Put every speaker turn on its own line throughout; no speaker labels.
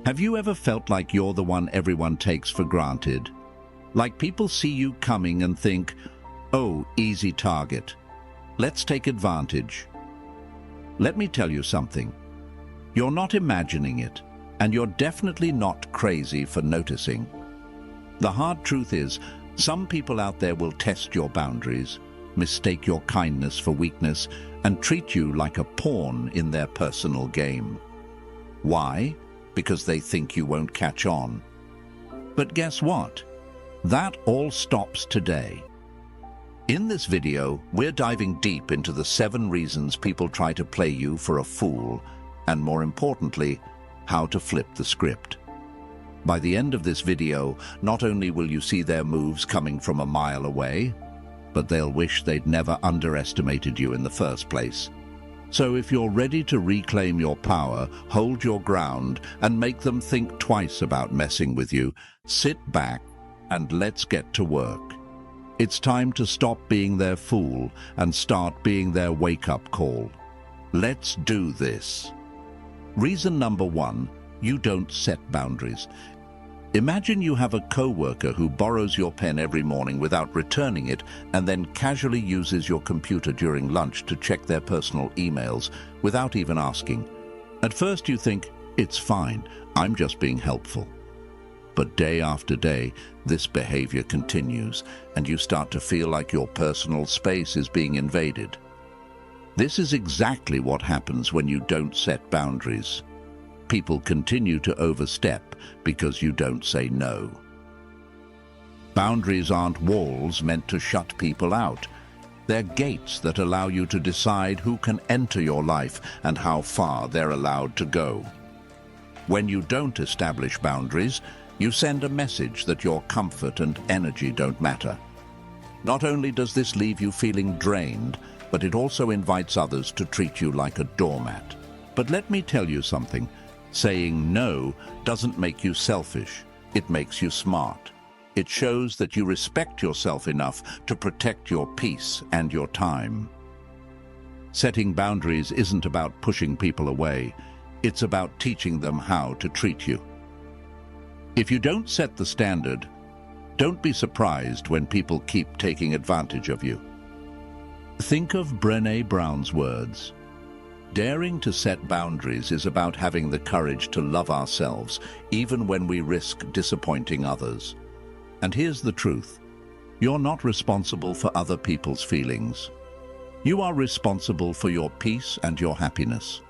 Have you ever felt like you're the one everyone takes for granted? Like people see you coming and think, "Oh, easy target. Let's take advantage." Let me tell you something. You're not imagining it, and you're definitely not crazy for noticing. The hard truth is, some people out there will test your boundaries, mistake your kindness for weakness, and treat you like a pawn in their personal game. Why? Because they think you won't catch on. But guess what? That all stops today. In this video, we're diving deep into the 7 reasons people try to play you for a fool, and more importantly, how to flip the script. By the end of this video, not only will you see their moves coming from a mile away, but they'll wish they'd never underestimated you in the first place. So if you're ready to reclaim your power, hold your ground, and make them think twice about messing with you, sit back and let's get to work. It's time to stop being their fool and start being their wake-up call. Let's do this. Reason number 1, you don't set boundaries. Imagine you have a co-worker who borrows your pen every morning without returning it and then casually uses your computer during lunch to check their personal emails without even asking. At first you think, it's fine, I'm just being helpful. But day after day, this behavior continues, and you start to feel like your personal space is being invaded. This is exactly what happens when you don't set boundaries. People continue to overstep because you don't say no. Boundaries aren't walls meant to shut people out. They're gates that allow you to decide who can enter your life and how far they're allowed to go. When you don't establish boundaries, you send a message that your comfort and energy don't matter. Not only does this leave you feeling drained, but it also invites others to treat you like a doormat. But let me tell you something. Saying no doesn't make you selfish. It makes you smart. It shows that you respect yourself enough to protect your peace and your time. Setting boundaries isn't about pushing people away. It's about teaching them how to treat you. If you don't set the standard, don't be surprised when people keep taking advantage of you. Think of Brené Brown's words. Daring to set boundaries is about having the courage to love ourselves, even when we risk disappointing others. And here's the truth. You're not responsible for other people's feelings. You are responsible for your peace and your happiness.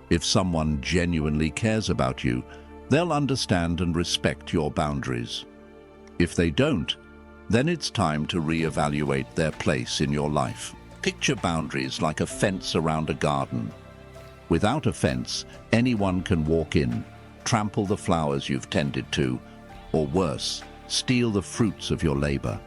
If someone genuinely cares about you, they'll understand and respect your boundaries. If they don't, then it's time to reevaluate their place in your life. Picture boundaries like a fence around a garden. Without a fence, anyone can walk in, trample the flowers you've tended to, or worse, steal the fruits of your labor.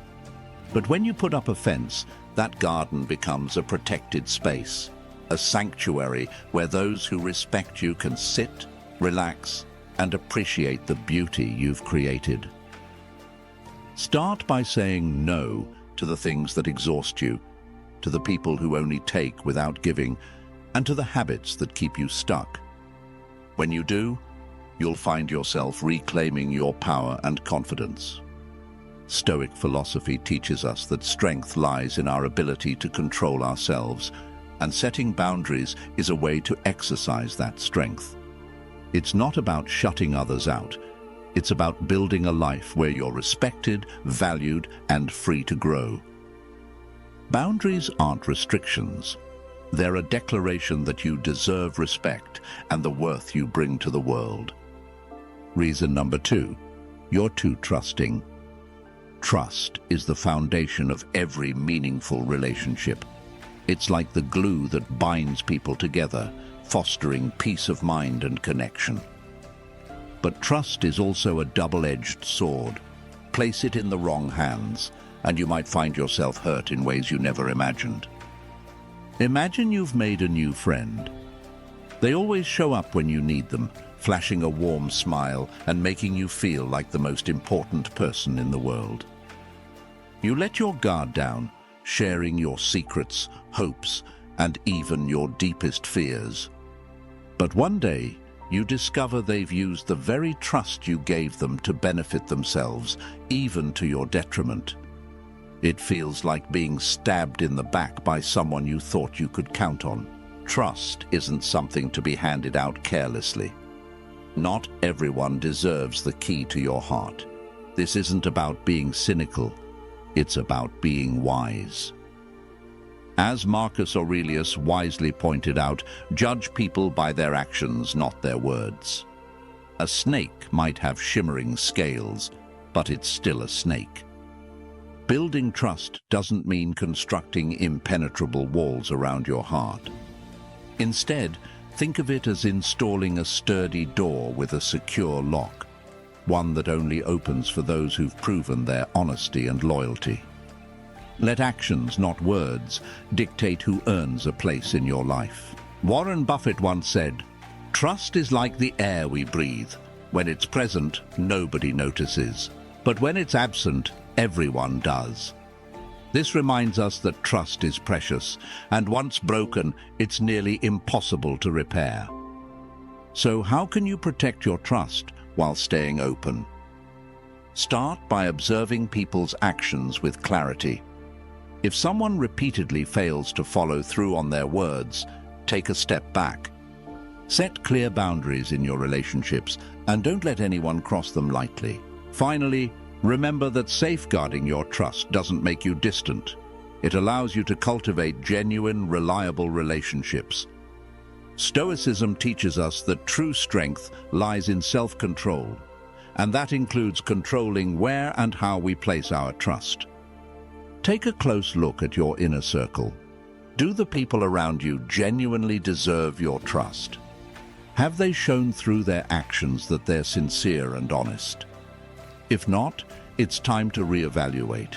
But when you put up a fence, that garden becomes a protected space, a sanctuary where those who respect you can sit, relax, and appreciate the beauty you've created. Start by saying no to the things that exhaust you, to the people who only take without giving, and to the habits that keep you stuck. When you do, you'll find yourself reclaiming your power and confidence. Stoic philosophy teaches us that strength lies in our ability to control ourselves, and setting boundaries is a way to exercise that strength. It's not about shutting others out. It's about building a life where you're respected, valued, and free to grow. Boundaries aren't restrictions. They're a declaration that you deserve respect and the worth you bring to the world. Reason number 2, you're too trusting. Trust is the foundation of every meaningful relationship. It's like the glue that binds people together, fostering peace of mind and connection. But trust is also a double-edged sword. Place it in the wrong hands, and you might find yourself hurt in ways you never imagined. Imagine you've made a new friend. They always show up when you need them, flashing a warm smile and making you feel like the most important person in the world. You let your guard down, sharing your secrets, hopes, and even your deepest fears. But one day, you discover they've used the very trust you gave them to benefit themselves, even to your detriment. It feels like being stabbed in the back by someone you thought you could count on. Trust isn't something to be handed out carelessly. Not everyone deserves the key to your heart. This isn't about being cynical. It's about being wise. As Marcus Aurelius wisely pointed out, judge people by their actions, not their words. A snake might have shimmering scales, but it's still a snake. Building trust doesn't mean constructing impenetrable walls around your heart. Instead, think of it as installing a sturdy door with a secure lock, one that only opens for those who've proven their honesty and loyalty. Let actions, not words, dictate who earns a place in your life. Warren Buffett once said, "Trust is like the air we breathe. When it's present, nobody notices. But when it's absent, everyone does." This reminds us that trust is precious, and once broken, it's nearly impossible to repair. So how can you protect your trust while staying open? Start by observing people's actions with clarity. If someone repeatedly fails to follow through on their words, take a step back. Set clear boundaries in your relationships and don't let anyone cross them lightly. Finally, remember that safeguarding your trust doesn't make you distant. It allows you to cultivate genuine, reliable relationships. Stoicism teaches us that true strength lies in self-control, and that includes controlling where and how we place our trust. Take a close look at your inner circle. Do the people around you genuinely deserve your trust? Have they shown through their actions that they're sincere and honest? If not, it's time to reevaluate.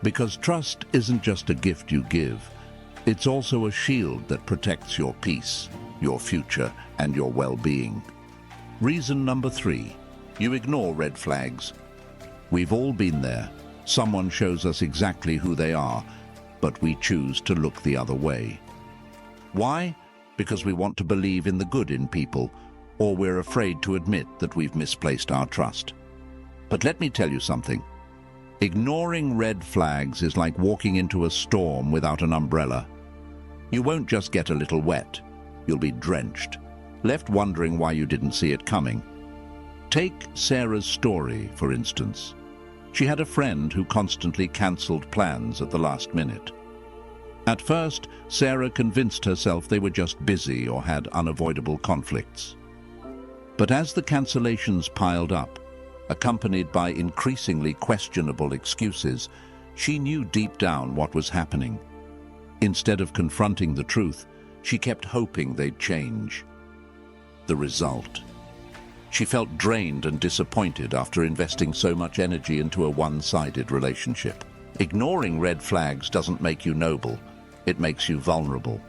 Because trust isn't just a gift you give, it's also a shield that protects your peace, your future, and your well-being. Reason number 3, you ignore red flags. We've all been there. Someone shows us exactly who they are, but we choose to look the other way. Why? Because we want to believe in the good in people, or we're afraid to admit that we've misplaced our trust. But let me tell you something. Ignoring red flags is like walking into a storm without an umbrella. You won't just get a little wet. You'll be drenched, left wondering why you didn't see it coming. Take Sarah's story, for instance. She had a friend who constantly cancelled plans at the last minute. At first, Sarah convinced herself they were just busy or had unavoidable conflicts. But as the cancellations piled up, accompanied by increasingly questionable excuses, she knew deep down what was happening. Instead of confronting the truth, she kept hoping they'd change. The result: she felt drained and disappointed after investing so much energy into a one-sided relationship. Ignoring red flags doesn't make you noble, it makes you vulnerable.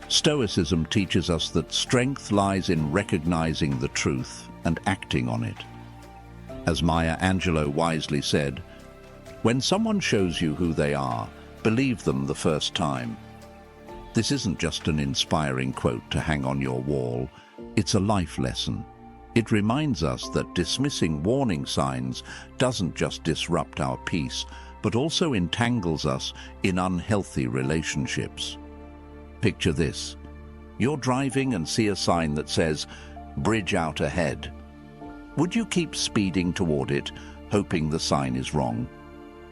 Stoicism teaches us that strength lies in recognizing the truth and acting on it. As Maya Angelou wisely said, "When someone shows you who they are, believe them the first time." This isn't just an inspiring quote to hang on your wall, it's a life lesson. It reminds us that dismissing warning signs doesn't just disrupt our peace, but also entangles us in unhealthy relationships. Picture this. You're driving and see a sign that says, "Bridge out ahead." Would you keep speeding toward it, hoping the sign is wrong?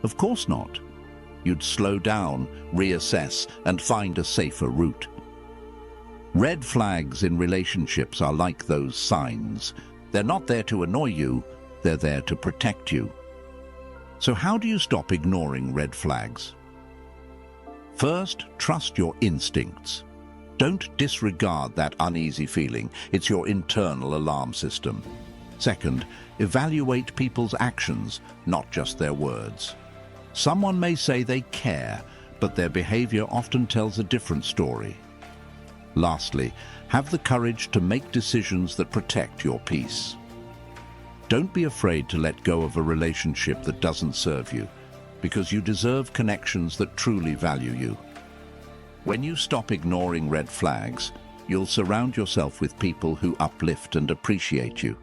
Of course not. You'd slow down, reassess, and find a safer route. Red flags in relationships are like those signs. They're not there to annoy you, they're there to protect you. So how do you stop ignoring red flags? First, trust your instincts. Don't disregard that uneasy feeling. It's your internal alarm system. Second, evaluate people's actions, not just their words. Someone may say they care, but their behavior often tells a different story. Lastly, have the courage to make decisions that protect your peace. Don't be afraid to let go of a relationship that doesn't serve you, because you deserve connections that truly value you. When you stop ignoring red flags, You'll surround yourself with people who uplift and appreciate you.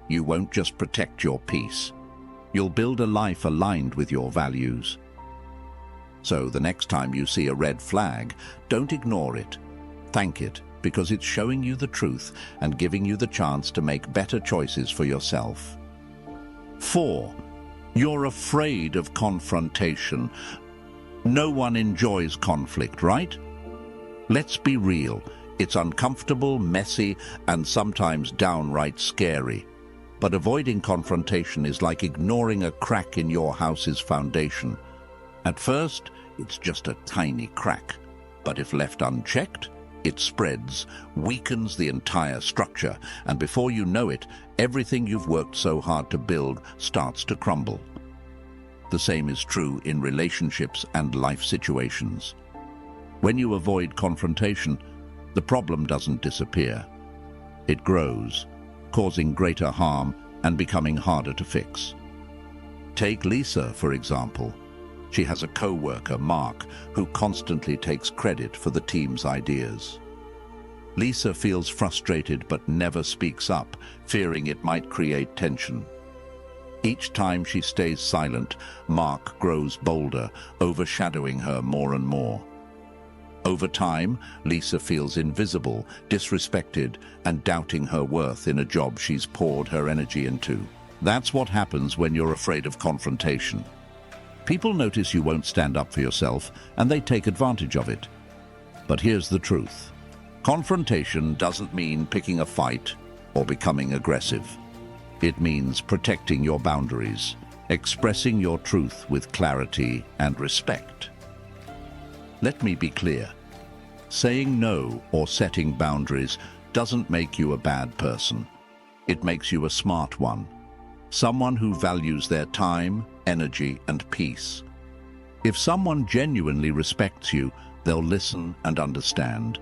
You won't just protect your peace. You'll build a life aligned with your values. So the next time you see a red flag, don't ignore it. Thank it, because it's showing you the truth and giving you the chance to make better choices for yourself. 4. You're afraid of confrontation. No one enjoys conflict, right? Let's be real. It's uncomfortable, messy, and sometimes downright scary. But avoiding confrontation is like ignoring a crack in your house's foundation. At first, it's just a tiny crack, but if left unchecked, it spreads, weakens the entire structure, and before you know it, everything you've worked so hard to build starts to crumble. The same is true in relationships and life situations. When you avoid confrontation, the problem doesn't disappear. It grows, causing greater harm and becoming harder to fix. Take Lisa, for example. She has a co-worker, Mark, who constantly takes credit for the team's ideas. Lisa feels frustrated but never speaks up, fearing it might create tension. Each time she stays silent, Mark grows bolder, overshadowing her more and more. Over time, Lisa feels invisible, disrespected, and doubting her worth in a job she's poured her energy into. That's what happens when you're afraid of confrontation. People notice you won't stand up for yourself, and they take advantage of it. But here's the truth. Confrontation doesn't mean picking a fight or becoming aggressive. It means protecting your boundaries, expressing your truth with clarity and respect. Let me be clear. Saying no or setting boundaries doesn't make you a bad person. It makes you a smart one. Someone who values their time, energy, and peace. If someone genuinely respects you, they'll listen and understand.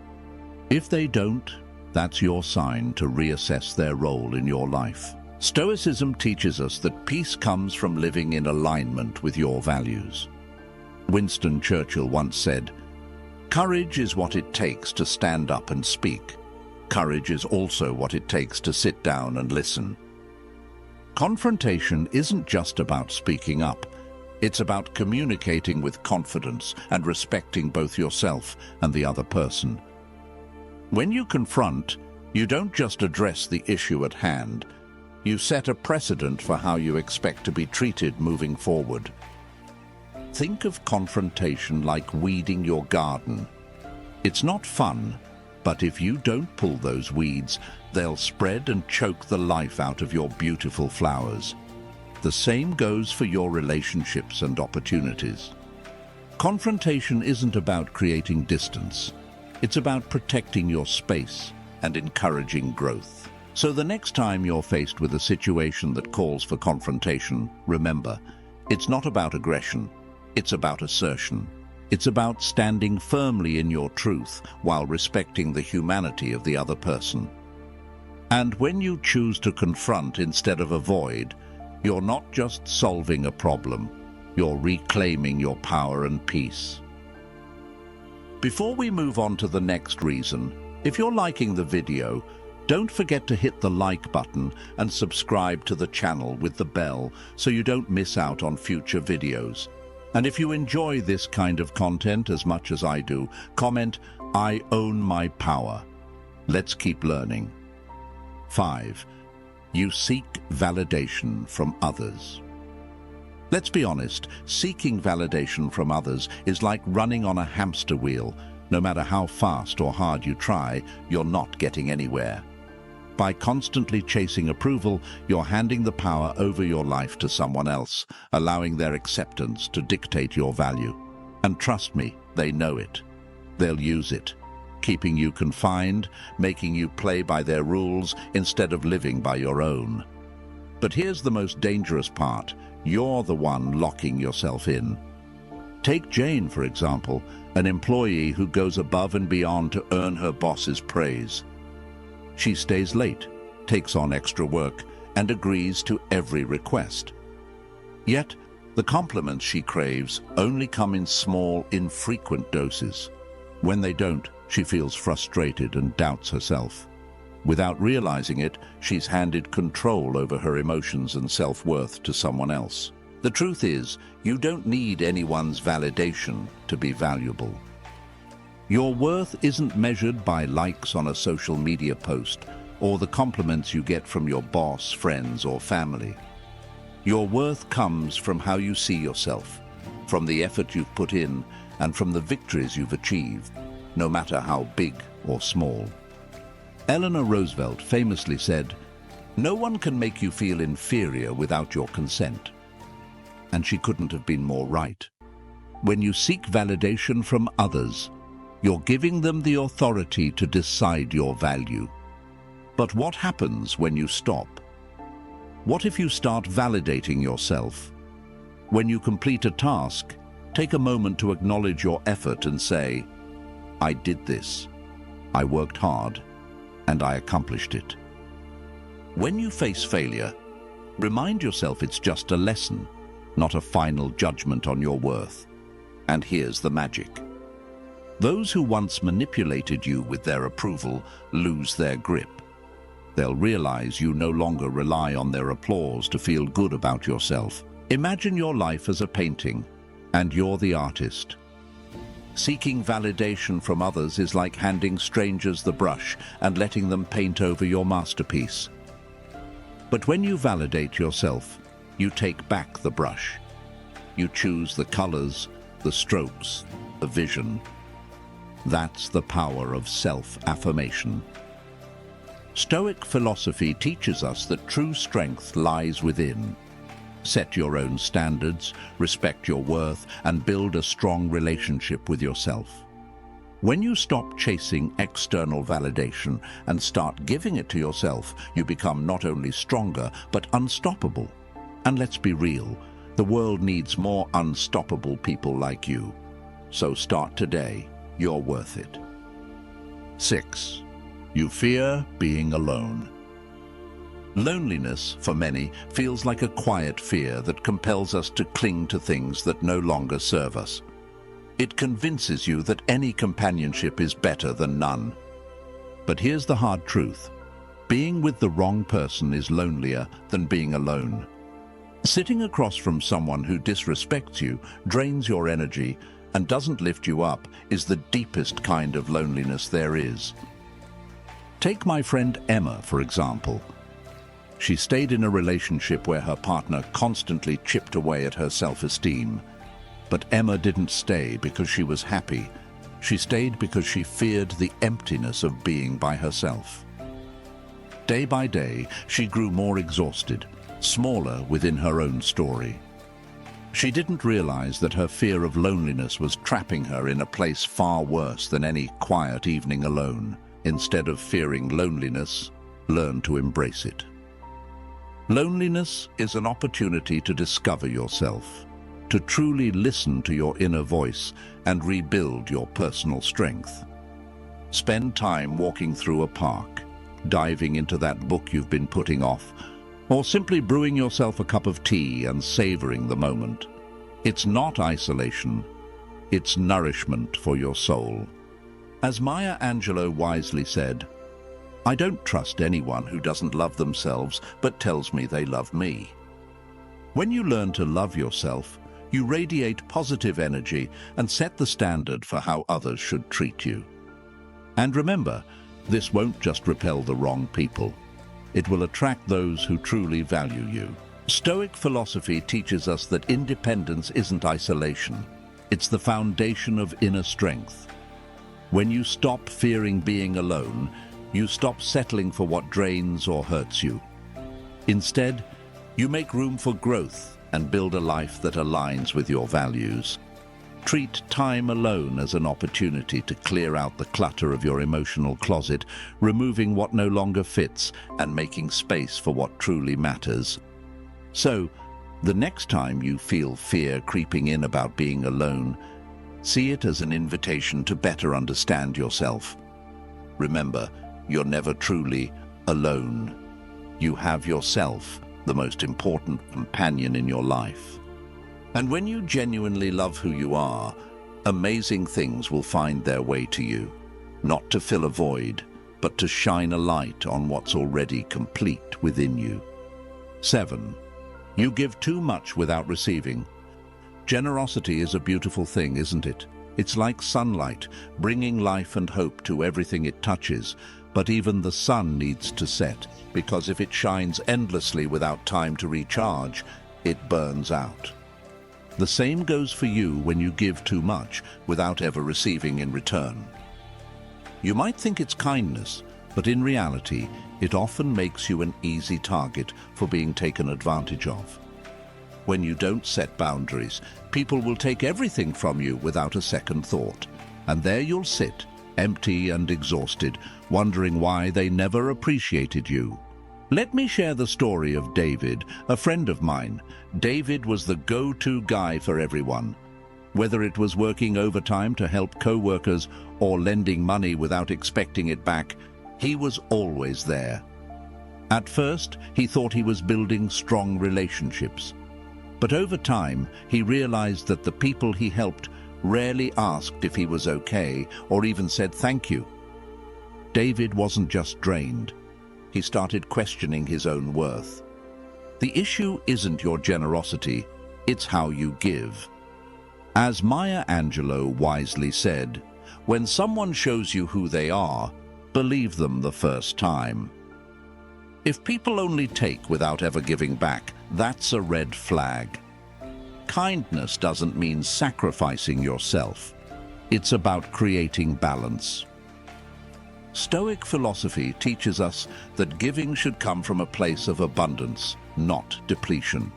If they don't, that's your sign to reassess their role in your life. Stoicism teaches us that peace comes from living in alignment with your values. Winston Churchill once said, "Courage is what it takes to stand up and speak. Courage is also what it takes to sit down and listen." Confrontation isn't just about speaking up. It's about communicating with confidence and respecting both yourself and the other person. When you confront, you don't just address the issue at hand. You set a precedent for how you expect to be treated moving forward. Think of confrontation like weeding your garden. It's not fun, but if you don't pull those weeds, they'll spread and choke the life out of your beautiful flowers. The same goes for your relationships and opportunities. Confrontation isn't about creating distance. It's about protecting your space and encouraging growth. So the next time you're faced with a situation that calls for confrontation, remember, it's not about aggression. It's about assertion. It's about standing firmly in your truth while respecting the humanity of the other person. And when you choose to confront instead of avoid, you're not just solving a problem, you're reclaiming your power and peace. Before we move on to the next reason, if you're liking the video, don't forget to hit the like button and subscribe to the channel with the bell so you don't miss out on future videos. And if you enjoy this kind of content as much as I do, comment, "I own my power." Let's keep learning. 5. You seek validation from others. Let's be honest, seeking validation from others is like running on a hamster wheel. No matter how fast or hard you try, you're not getting anywhere. By constantly chasing approval, you're handing the power over your life to someone else, allowing their acceptance to dictate your value. And trust me, they know it. They'll use it, keeping you confined, making you play by their rules instead of living by your own. But here's the most dangerous part. You're the one locking yourself in. Take Jane, for example, an employee who goes above and beyond to earn her boss's praise. She stays late, takes on extra work, and agrees to every request. Yet, the compliments she craves only come in small, infrequent doses. When they don't, She feels frustrated and doubts herself. Without realizing it, she's handed control over her emotions and self-worth to someone else. The truth is, you don't need anyone's validation to be valuable. Your worth isn't measured by likes on a social media post or the compliments you get from your boss, friends, or family. Your worth comes from how you see yourself, from the effort you've put in, and from the victories you've achieved, no matter how big or small. Eleanor Roosevelt famously said, "No one can make you feel inferior without your consent." And she couldn't have been more right. When you seek validation from others, you're giving them the authority to decide your value. But what happens when you stop? What if you start validating yourself? When you complete a task, take a moment to acknowledge your effort and say, "I did this. I worked hard, and I accomplished it." When you face failure, remind yourself it's just a lesson, not a final judgment on your worth. And here's the magic. Those who once manipulated you with their approval lose their grip. They'll realize you no longer rely on their applause to feel good about yourself. Imagine your life as a painting, and you're the artist. Seeking validation from others is like handing strangers the brush and letting them paint over your masterpiece. But when you validate yourself, you take back the brush. You choose the colors, the strokes, the vision. That's the power of self-affirmation. Stoic philosophy teaches us that true strength lies within. Set your own standards, respect your worth, and build a strong relationship with yourself. When you stop chasing external validation and start giving it to yourself, you become not only stronger, but unstoppable. And let's be real, the world needs more unstoppable people like you. So start today. You're worth it. 6. You fear being alone. Loneliness, for many, feels like a quiet fear that compels us to cling to things that no longer serve us. It convinces you that any companionship is better than none. But here's the hard truth. Being with the wrong person is lonelier than being alone. Sitting across from someone who disrespects you, drains your energy, and doesn't lift you up is the deepest kind of loneliness there is. Take my friend Emma, for example. She stayed in a relationship where her partner constantly chipped away at her self-esteem. But Emma didn't stay because she was happy. She stayed because she feared the emptiness of being by herself. Day by day, she grew more exhausted, smaller within her own story. She didn't realize that her fear of loneliness was trapping her in a place far worse than any quiet evening alone. Instead of fearing loneliness, learn to embrace it. Loneliness is an opportunity to discover yourself, to truly listen to your inner voice and rebuild your personal strength. Spend time walking through a park, diving into that book you've been putting off, or simply brewing yourself a cup of tea and savoring the moment. It's not isolation, it's nourishment for your soul. As Maya Angelou wisely said, "I don't trust anyone who doesn't love themselves but tells me they love me." When you learn to love yourself, you radiate positive energy and set the standard for how others should treat you. And remember, this won't just repel the wrong people. It will attract those who truly value you. Stoic philosophy teaches us that independence isn't isolation. It's the foundation of inner strength. When you stop fearing being alone, you stop settling for what drains or hurts you. Instead, you make room for growth and build a life that aligns with your values. Treat time alone as an opportunity to clear out the clutter of your emotional closet, removing what no longer fits and making space for what truly matters. So, the next time you feel fear creeping in about being alone, see it as an invitation to better understand yourself. Remember, you're never truly alone. You have yourself, the most important companion in your life. And when you genuinely love who you are, amazing things will find their way to you. not to fill a void, but to shine a light on what's already complete within you. 7. You give too much without receiving. Generosity is a beautiful thing, isn't it? It's like sunlight, bringing life and hope to everything it touches. But even the sun needs to set, because if it shines endlessly without time to recharge, it burns out. The same goes for you when you give too much without ever receiving in return. You might think it's kindness, but in reality, it often makes you an easy target for being taken advantage of. When you don't set boundaries, people will take everything from you without a second thought, and there you'll sit, empty and exhausted, wondering why they never appreciated you. Let me share the story of David, a friend of mine. David was the go-to guy for everyone. Whether it was working overtime to help co-workers or lending money without expecting it back, he was always there. At first, he thought he was building strong relationships. But over time, he realized that the people he helped rarely asked if he was okay or even said thank you. David wasn't just drained. He started questioning his own worth. The issue isn't your generosity, it's how you give. As Maya Angelou wisely said, when someone shows you who they are, believe them the first time. If people only take without ever giving back, that's a red flag. Kindness doesn't mean sacrificing yourself. It's about creating balance. Stoic philosophy teaches us that giving should come from a place of abundance, not depletion.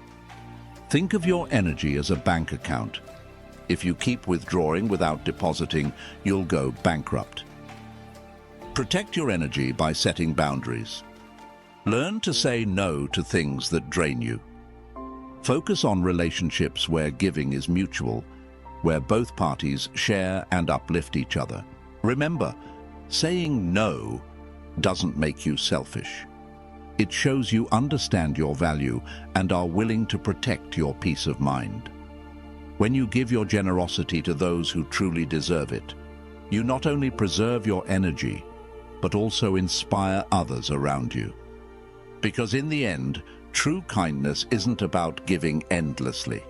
Think of your energy as a bank account. If you keep withdrawing without depositing, you'll go bankrupt. Protect your energy by setting boundaries. Learn to say no to things that drain you. Focus on relationships where giving is mutual, where both parties share and uplift each other. Remember, saying no doesn't make you selfish. It shows you understand your value and are willing to protect your peace of mind. When you give your generosity to those who truly deserve it, you not only preserve your energy, but also inspire others around you. Because in the end, true kindness isn't about giving endlessly.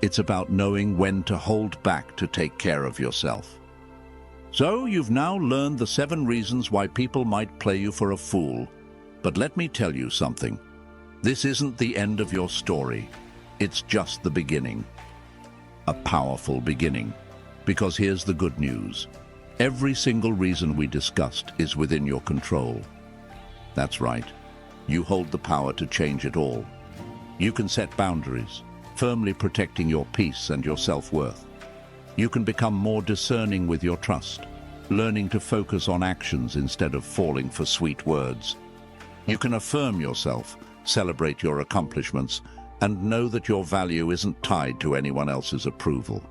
It's about knowing when to hold back to take care of yourself. So you've now learned the 7 reasons why people might play you for a fool. But let me tell you something. This isn't the end of your story. It's just the beginning. A powerful beginning. Because here's the good news. Every single reason we discussed is within your control. That's right. You hold the power to change it all. You can set boundaries, firmly protecting your peace and your self-worth. You can become more discerning with your trust, learning to focus on actions instead of falling for sweet words. You can affirm yourself, celebrate your accomplishments, and know that your value isn't tied to anyone else's approval.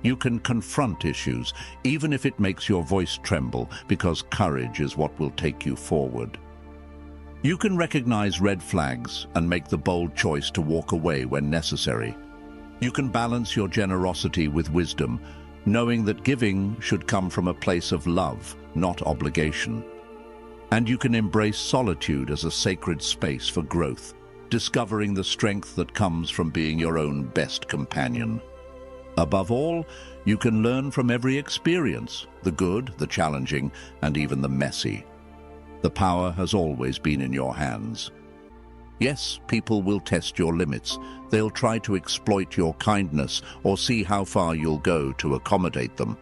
You can confront issues, even if it makes your voice tremble, because courage is what will take you forward. You can recognize red flags and make the bold choice to walk away when necessary. You can balance your generosity with wisdom, knowing that giving should come from a place of love, not obligation. And you can embrace solitude as a sacred space for growth, discovering the strength that comes from being your own best companion. Above all, you can learn from every experience, the good, the challenging, and even the messy. The power has always been in your hands. Yes, people will test your limits. They'll try to exploit your kindness or see how far you'll go to accommodate them.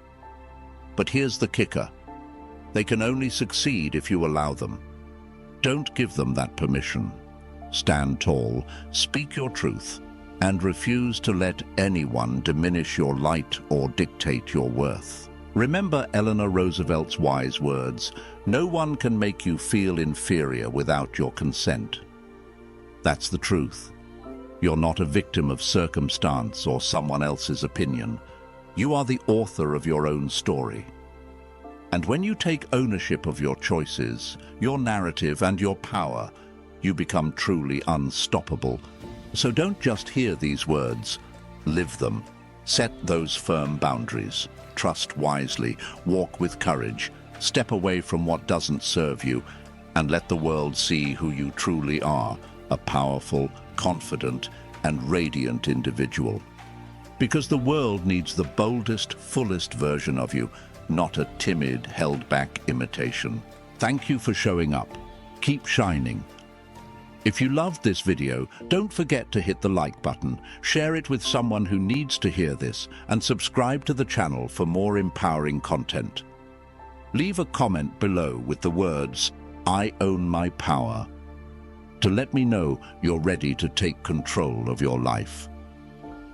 But here's the kicker. They can only succeed if you allow them. Don't give them that permission. Stand tall, speak your truth, and refuse to let anyone diminish your light or dictate your worth. Remember Eleanor Roosevelt's wise words, "No one can make you feel inferior without your consent." That's the truth. You're not a victim of circumstance or someone else's opinion. You are the author of your own story. And when you take ownership of your choices, your narrative and your power, you become truly unstoppable. So don't just hear these words, live them. Set those firm boundaries. Trust wisely, walk with courage, Step away from what doesn't serve you and let the world see who you truly are, a powerful, confident, and radiant individual. Because the world needs the boldest, fullest version of you, not a timid, held-back imitation. Thank you for showing up. Keep shining. If you loved this video, don't forget to hit the like button, share it with someone who needs to hear this, and subscribe to the channel for more empowering content. Leave a comment below with the words, "I own my power," to let me know you're ready to take control of your life.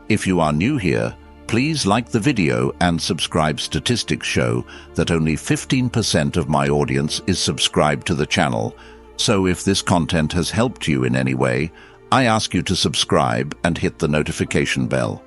If you are new here, please like the video and subscribe. Statistics show that only 15% of my audience is subscribed to the channel, so if this content has helped you in any way, I ask you to subscribe and hit the notification bell.